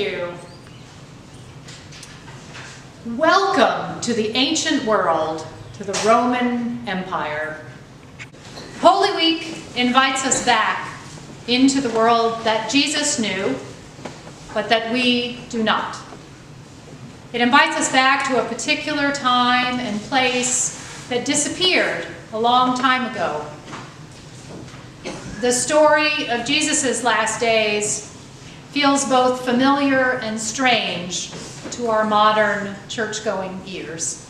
you. Welcome to the ancient world, to the Roman Empire. Holy Week invites us back into the world that Jesus knew, but that we do not. It invites us back to a particular time and place that disappeared a long time ago. The story of Jesus' last days feels both familiar and strange to our modern church-going ears.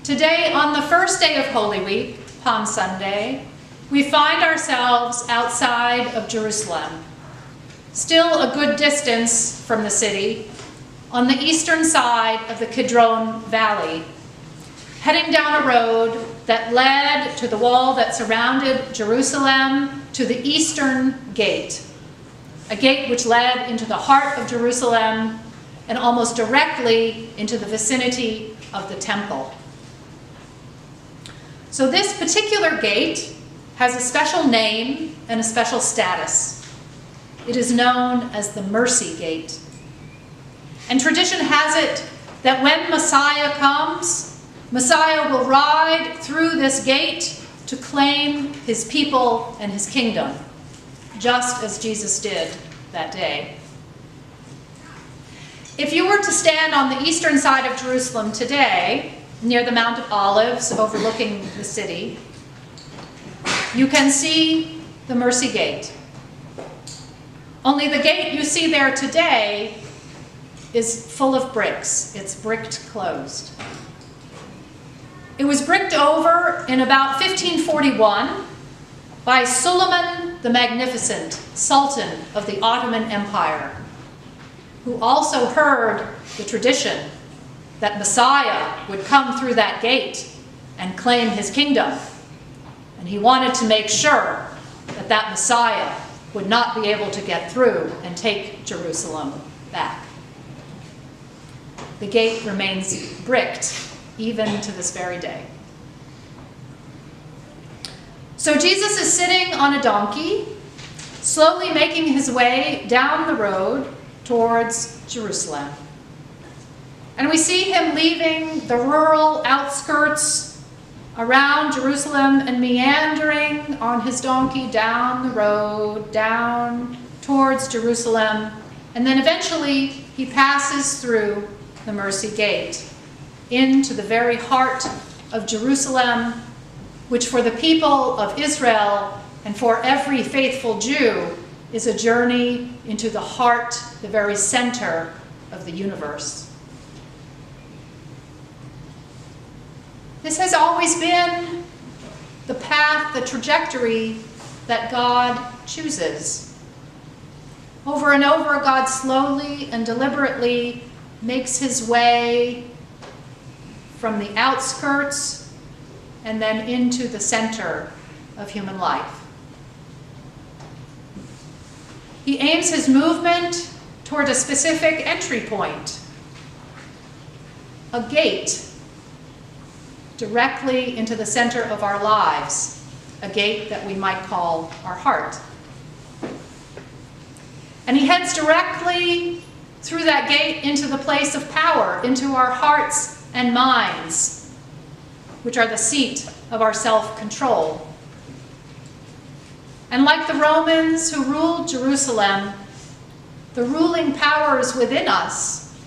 Today, on the first day of Holy Week, Palm Sunday, we find ourselves outside of Jerusalem, still a good distance from the city, on the eastern side of the Kidron Valley, heading down a road that led to the wall that surrounded Jerusalem to the eastern gate, a gate which led into the heart of Jerusalem and almost directly into the vicinity of the temple. So this particular gate has a special name and a special status. It is known as the Mercy Gate. And tradition has it that when Messiah comes, Messiah will ride through this gate to claim his people and his kingdom, just as Jesus did that day. If you were to stand on the eastern side of Jerusalem today, near the Mount of Olives overlooking the city, you can see the Mercy Gate. Only the gate you see there today is full of bricks. It's bricked closed. It was bricked over in about 1541 by Suleiman the Magnificent, Sultan of the Ottoman Empire, who also heard the tradition that Messiah would come through that gate and claim his kingdom. And he wanted to make sure that that Messiah would not be able to get through and take Jerusalem back. The gate remains bricked even to this very day. So Jesus is sitting on a donkey, slowly making his way down the road towards Jerusalem. And we see him leaving the rural outskirts around Jerusalem and meandering on his donkey down the road, down towards Jerusalem. And then eventually he passes through the Mercy Gate into the very heart of Jerusalem, which for the people of Israel and for every faithful Jew is a journey into the heart, the very center of the universe. This has always been the path, the trajectory that God chooses. Over and over, God slowly and deliberately makes his way from the outskirts and then into the center of human life. He aims his movement toward a specific entry point, a gate directly into the center of our lives, a gate that we might call our heart. And he heads directly through that gate into the place of power, into our hearts and minds, which are the seat of our self-control. And like the Romans who ruled Jerusalem, the ruling powers within us,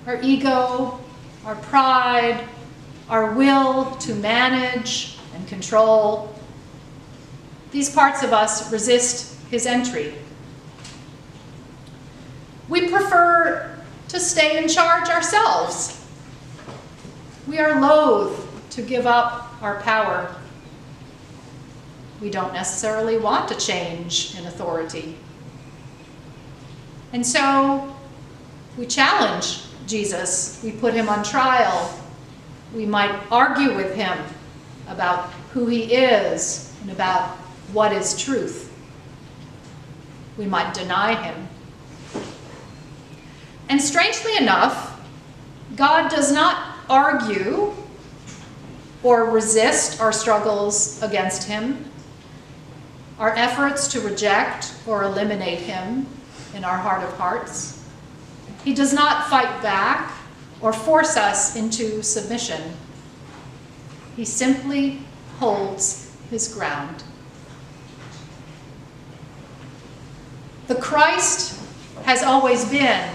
our ego, our pride, our will to manage and control, these parts of us resist his entry. We prefer to stay in charge ourselves. We are loath to give up our power. We don't necessarily want to change in authority. And so we challenge Jesus. We put him on trial. We might argue with him about who he is and about what is truth. We might deny him. And strangely enough, God does not argue or resist our struggles against him, our efforts to reject or eliminate him in our heart of hearts. He does not fight back or force us into submission. He simply holds his ground. The Christ has always been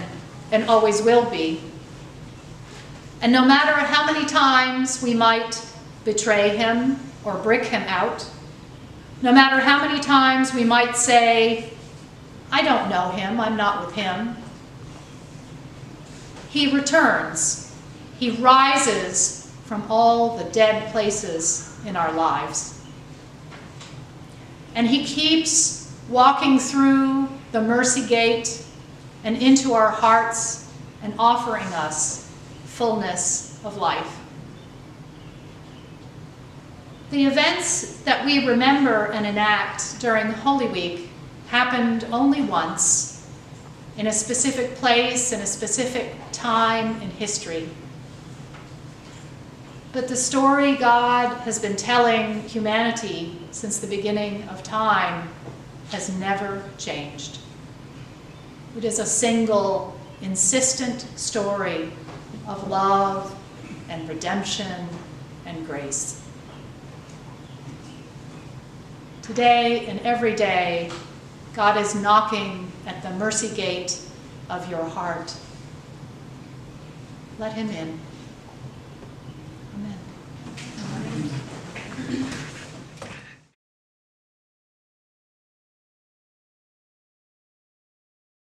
and always will be. And no matter how many times we might betray him or brick him out, no matter how many times we might say, I don't know him, I'm not with him, he returns. He rises from all the dead places in our lives. And he keeps walking through the mercy gate and into our hearts and offering us fullness of life. The events that we remember and enact during Holy Week happened only once, in a specific place, in a specific time in history. But the story God has been telling humanity since the beginning of time has never changed. It is a single, insistent story of love and redemption and grace. Today and every day, God is knocking at the mercy gate of your heart. Let him in.